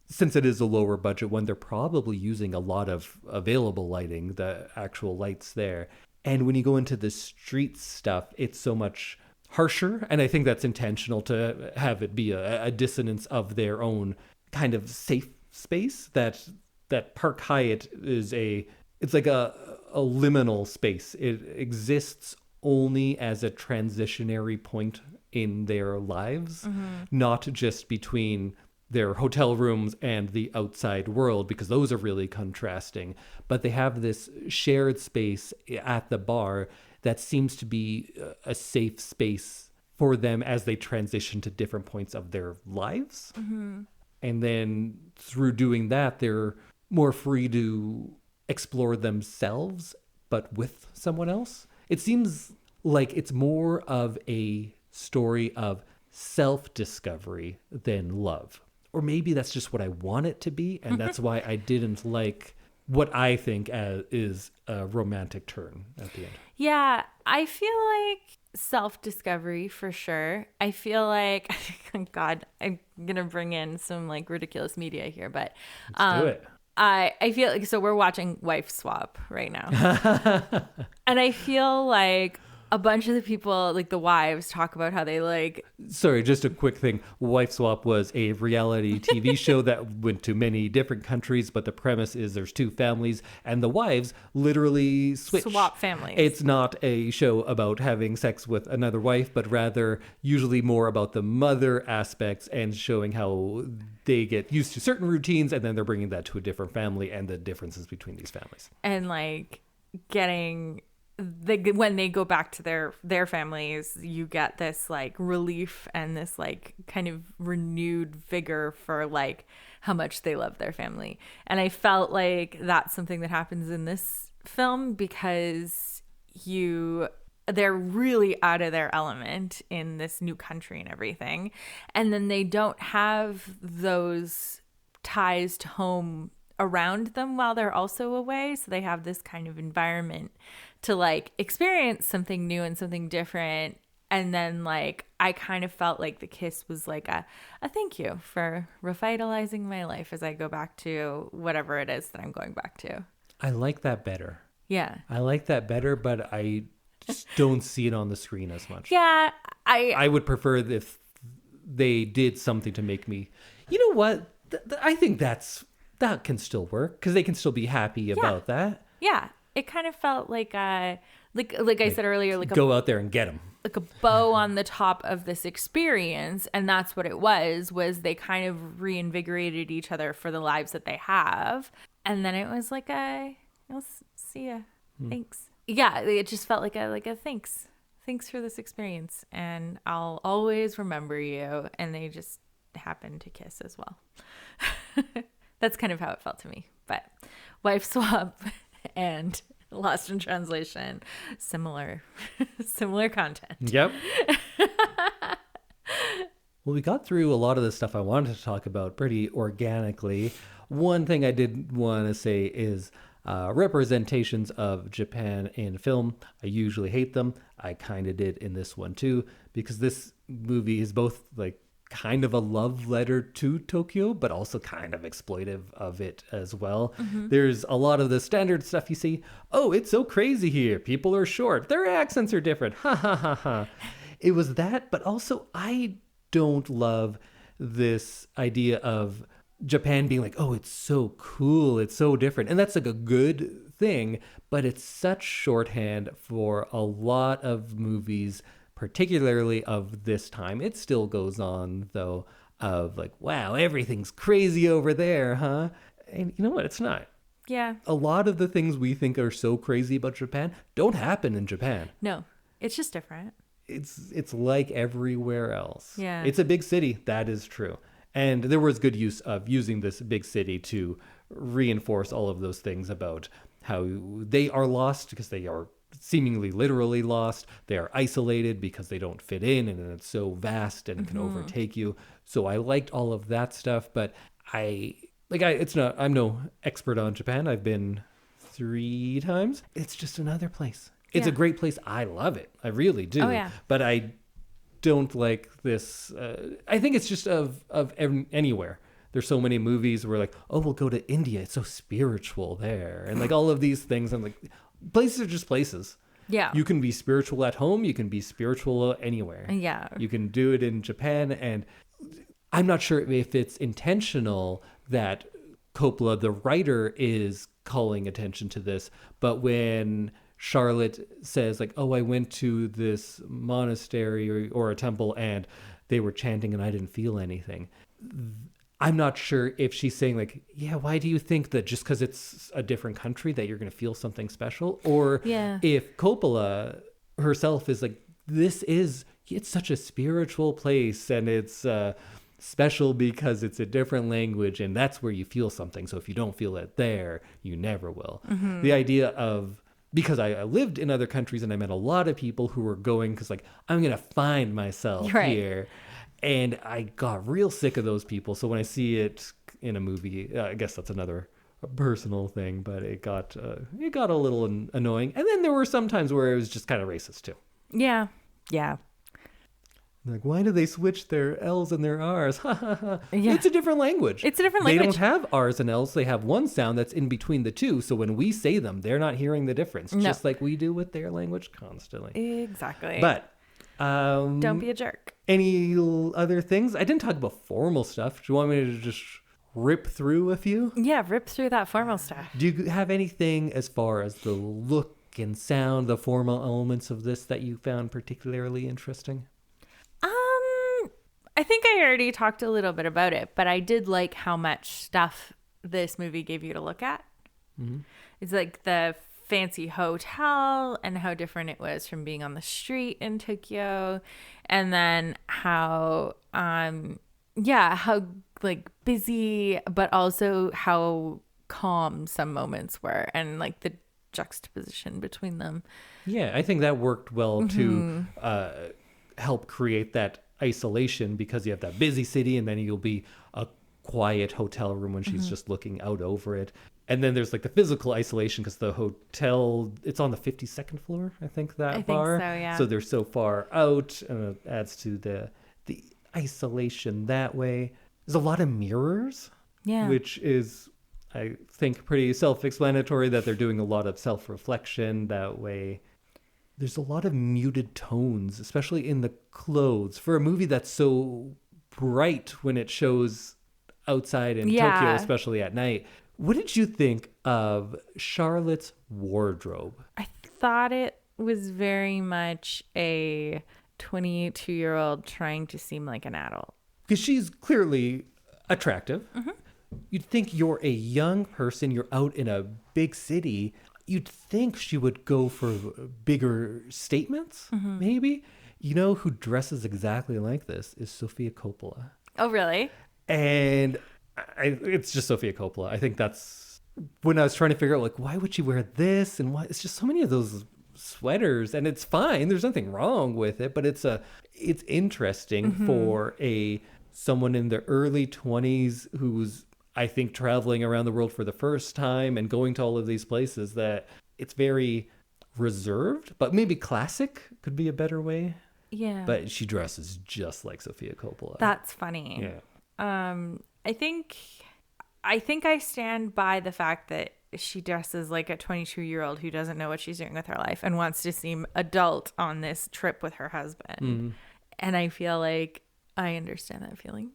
since it is a lower budget one, they're probably using a lot of available lighting, the actual lights there. And when you go into the street stuff, it's so much harsher. And I think that's intentional to have it be a dissonance of their own kind of safe space. That Park Hyatt is it's like a liminal space. It exists only as a transitionary point in their lives, not just between their hotel rooms and the outside world, because those are really contrasting. But they have this shared space at the bar that seems to be a safe space for them as they transition to different points of their lives. Mm-hmm. And then through doing that, they're more free to explore themselves, but with someone else. It seems like it's more of a story of self-discovery than love. Or maybe that's just what I want it to be, and that's why I didn't like what I think is a romantic turn at the end. Yeah, I feel like self-discovery for sure. I feel like, God, I'm going to bring in some like ridiculous media here, but Let's do it. I feel like, so we're watching Wife Swap right now. And I feel like a bunch of the people, like the wives, talk about how they like... Sorry, just a quick thing. Wife Swap was a reality TV show that went to many different countries, but the premise is there's two families, and the wives literally swap families. It's not a show about having sex with another wife, but rather usually more about the mother aspects and showing how they get used to certain routines, and then they're bringing that to a different family and the differences between these families. And like getting... when they go back to their families, you get this like relief and this like kind of renewed vigor for like how much they love their family. And I felt like that's something that happens in this film because they're really out of their element in this new country and everything. And then they don't have those ties to home around them while they're also away. So they have this kind of environment to like experience something new and something different. And then like I kind of felt like the kiss was like a thank you for revitalizing my life as I go back to whatever it is that I'm going back to. I like that better. Yeah. I like that better, but I just don't see it on the screen as much. Yeah. I would prefer if they did something to make me... You know what? I think that can still work because they can still be happy about that. Yeah. It kind of felt like I said earlier, like go out there and get them. Like a bow on the top of this experience, and that's what it was they kind of reinvigorated each other for the lives that they have, and then it was like I'll see ya, thanks. Yeah, it just felt like a thanks for this experience, and I'll always remember you. And they just happened to kiss as well. That's kind of how it felt to me. But wife swap and Lost in Translation, similar content. Yep. Well, we got through a lot of the stuff I wanted to talk about pretty organically. One thing I did want to say is representations of Japan in film. I usually hate them. I kind of did in this one too, because this movie is both like kind of a love letter to Tokyo, but also kind of exploitive of it as well. Mm-hmm. There's a lot of the standard stuff you see. Oh, it's so crazy here. People are short. Their accents are different. Ha ha ha ha. It was that, but also I don't love this idea of Japan being like, oh, it's so cool. It's so different. And that's like a good thing, but it's such shorthand for a lot of movies, particularly of this time. It still goes on, though, of like, wow, everything's crazy over there, huh? And you know what? It's not. Yeah. A lot of the things we think are so crazy about Japan don't happen in Japan. No, it's just different. It's like everywhere else. Yeah. It's a big city. That is true. And there was good use of using this big city to reinforce all of those things about how they are lost because they are seemingly literally lost. They are isolated because they don't fit in, and it's so vast and it can overtake you. So I liked all of that stuff, but I'm no expert on Japan. I've been 3 times. It's just another place. It's a great place. I love it. I really do. Oh, yeah. But I don't like this. I think it's just of anywhere. There's so many movies where like, oh, we'll go to India. It's so spiritual there. And like all of these things. I'm like, places are just places. Yeah. You can be spiritual at home. You can be spiritual anywhere. Yeah. You can do it in Japan. And I'm not sure if it's intentional that Coppola, the writer, is calling attention to this. But when Charlotte says like, oh, I went to this monastery or a temple and they were chanting and I didn't feel anything. I'm not sure if she's saying like, yeah, why do you think that just because it's a different country that you're going to feel something special? Or if Coppola herself is like, it's such a spiritual place and it's special because it's a different language and that's where you feel something. So if you don't feel it there, you never will. Mm-hmm. The idea of, because I lived in other countries and I met a lot of people who were going because like, I'm going to find myself here. And I got real sick of those people. So when I see it in a movie, I guess that's another personal thing, but it got a little annoying. And then there were some times where it was just kind of racist too. Yeah. Yeah. Like, why do they switch their L's and their R's? Yeah. It's a different language. It's a different language. They don't have R's and L's. They have one sound that's in between the two. So when we say them, they're not hearing the difference, just like we do with their language constantly. Exactly. But don't be a jerk. Any other things? I didn't talk about formal stuff. Do you want me to just rip through a few? Yeah, rip through that formal stuff. Do you have anything as far as the look and sound, the formal elements of this that you found particularly interesting? I think I already talked a little bit about it, but I did like how much stuff this movie gave you to look at. Mm-hmm. It's like the fancy hotel and how different it was from being on the street in Tokyo, and then how like busy but also how calm some moments were, and like the juxtaposition between them. Yeah, I think that worked well to help create that isolation, because you have that busy city and then you'll be a quiet hotel room when she's just looking out over it. And then there's like the physical isolation because the hotel, it's on the 52nd floor, I think, bar. So, yeah. So they're so far out, and it adds to the isolation that way. There's a lot of mirrors, which is, I think, pretty self-explanatory that they're doing a lot of self-reflection that way. There's a lot of muted tones, especially in the clothes. For a movie that's so bright when it shows outside in Tokyo, especially at night. What did you think of Charlotte's wardrobe? I thought it was very much a 22-year-old trying to seem like an adult. Because she's clearly attractive. You'd think you're a young person, you're out in a big city. You'd think she would go for bigger statements, maybe. You know who dresses exactly like this is Sofia Coppola. Oh, really? And it's just Sofia Coppola. I think that's when I was trying to figure out, like, why would she wear this? And why? It's just so many of those sweaters, and it's fine. There's nothing wrong with it, but it's interesting for someone in their early 20s who's, I think, traveling around the world for the first time and going to all of these places, that it's very reserved, but maybe classic could be a better way. Yeah. But she dresses just like Sofia Coppola. That's funny. Yeah. I think I stand by the fact that she dresses like a 22-year-old who doesn't know what she's doing with her life and wants to seem adult on this trip with her husband. And I feel like I understand that feeling.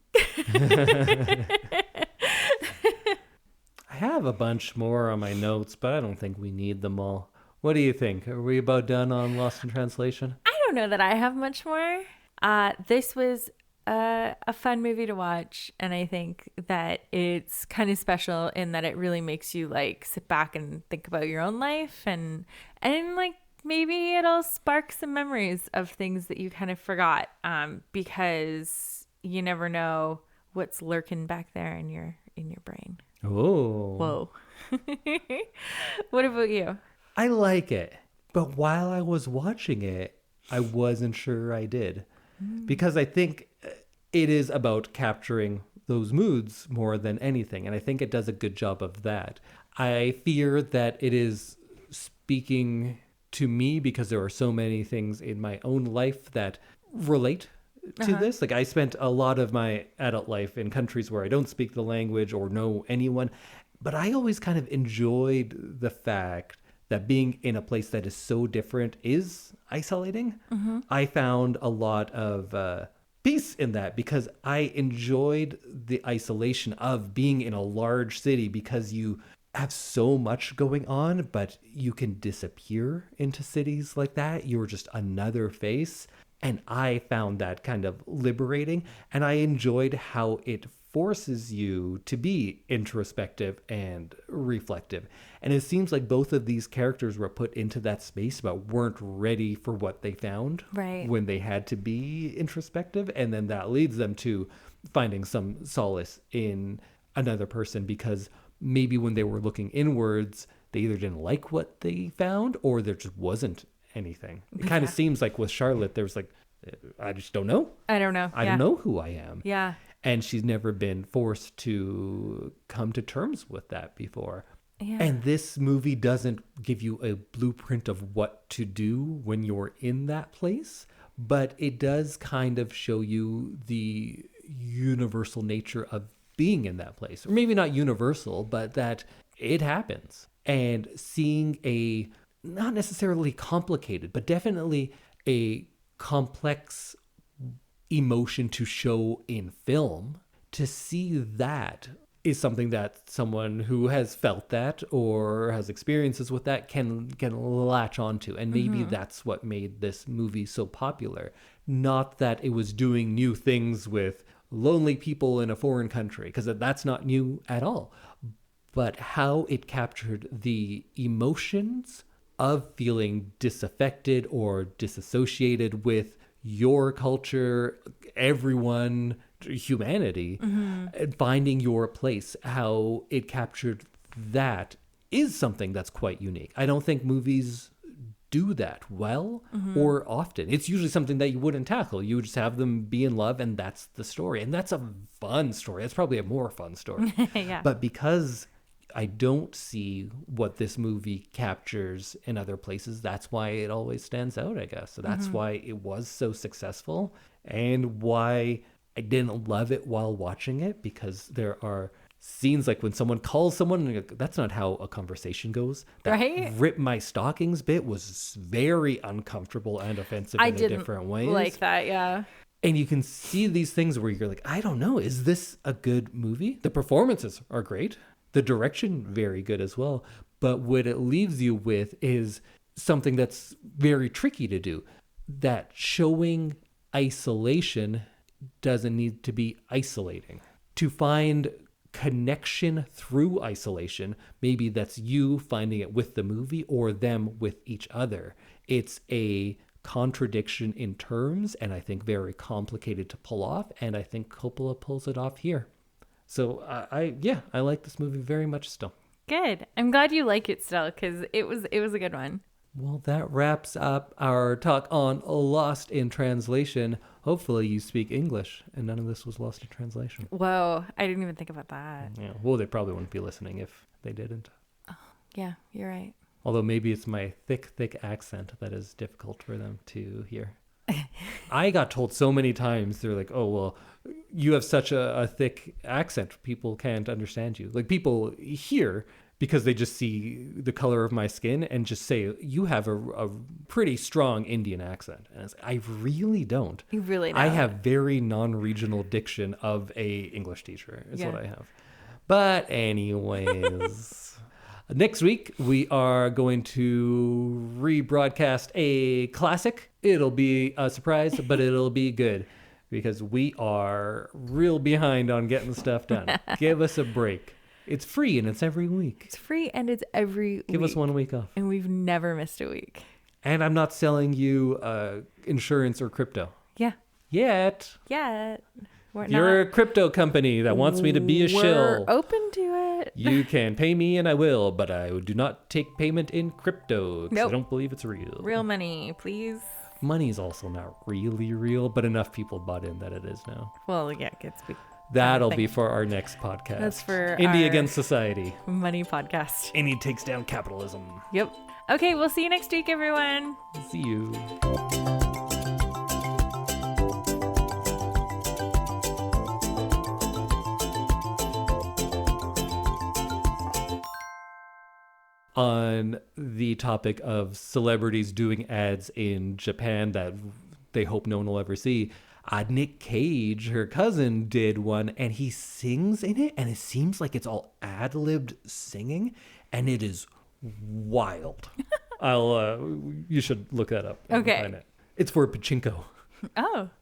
I have a bunch more on my notes, but I don't think we need them all. What do you think? Are we about done on Lost in Translation? I don't know that I have much more. This was a fun movie to watch, and I think that it's kind of special in that it really makes you like sit back and think about your own life, and like maybe it'll spark some memories of things that you kind of forgot, because you never know what's lurking back there in your brain. Oh. Whoa. What about you? I like it, but while I was watching it, I wasn't sure I did, because I think it is about capturing those moods more than anything, and I think it does a good job of that. I fear that it is speaking to me because there are so many things in my own life that relate to this. Like, I spent a lot of my adult life in countries where I don't speak the language or know anyone, but I always kind of enjoyed the fact that being in a place that is so different is isolating. I found a lot of peace in that, because I enjoyed the isolation of being in a large city, because you have so much going on, but you can disappear into cities like that. You're just another face. And I found that kind of liberating, and I enjoyed how it forces you to be introspective and reflective. And it seems like both of these characters were put into that space but weren't ready for what they found when they had to be introspective. And then that leads them to finding some solace in another person, because maybe when they were looking inwards, they either didn't like what they found or there just wasn't anything. It kind of seems like with Charlotte, there was like, I just don't know. I don't know. I don't know who I am. Yeah. And she's never been forced to come to terms with that before. Yeah. And this movie doesn't give you a blueprint of what to do when you're in that place, but it does kind of show you the universal nature of being in that place. Or maybe not universal, but that it happens. And seeing a not necessarily complicated, but definitely a complex emotion to show in film, to see that is something that someone who has felt that or has experiences with that can latch onto. And maybe that's what made this movie so popular. Not that it was doing new things with lonely people in a foreign country, because that's not new at all. But how it captured the emotions of feeling disaffected or disassociated with your culture, everyone, humanity, and finding your place, how it captured that is something that's quite unique. I don't think movies do that well or often. It's usually something that you wouldn't tackle. You would just have them be in love, and that's the story. And that's a fun story. That's probably a more fun story. Yeah. But because I don't see what this movie captures in other places, that's why it always stands out, I guess. So that's why it was so successful, and why I didn't love it while watching it, because there are scenes like when someone calls someone, and that's not how a conversation goes. That rip my stockings bit was very uncomfortable and offensive in a different way. Like that, yeah. And you can see these things where you're like, I don't know, is this a good movie? The performances are great. The direction, very good as well. But what it leaves you with is something that's very tricky to do. That showing isolation doesn't need to be isolating. To find connection through isolation, maybe that's you finding it with the movie or them with each other. It's a contradiction in terms, and I think very complicated to pull off, and I think Coppola pulls it off here. So I like this movie very much still. Good. I'm glad you like it still, because it was a good one. Well, that wraps up our talk on Lost in Translation. Hopefully you speak English and none of this was lost in translation. Whoa, I didn't even think about that. Yeah, well, they probably wouldn't be listening if they didn't. Oh, yeah, you're right. Although maybe it's my thick accent that is difficult for them to hear. I got told so many times, they're like, oh, well, you have such a thick accent, people can't understand you. Like, people hear because they just see the color of my skin and just say, you have a pretty strong Indian accent. And it's, I really don't. You really don't. I have very non-regional diction of a English teacher is what I have. But anyways, next week we are going to rebroadcast a classic. It'll be a surprise, but it'll be good because we are real behind on getting stuff done. Give us a break. It's free and it's every week. It's free and it's every week. Give us 1 week off. And we've never missed a week. And I'm not selling you insurance or crypto. Yeah. Yet. You're a crypto company that wants me to be a shill. We're open to it. You can pay me and I will, but I do not take payment in crypto because I don't believe it's real. Real money, please. Money's also not really real, but enough people bought in that it is now. Well, yeah, it gets That'll be for our next podcast. That's for Indy our Against Society. Money podcast. Indy takes down capitalism. Yep. Okay, we'll see you next week, everyone. See you. On the topic of celebrities doing ads in Japan that they hope no one will ever see, Nick Cage, her cousin, did one, and he sings in it, and it seems like it's all ad-libbed singing, and it is wild. You should look that up. Okay. Find it. It's for pachinko. Oh.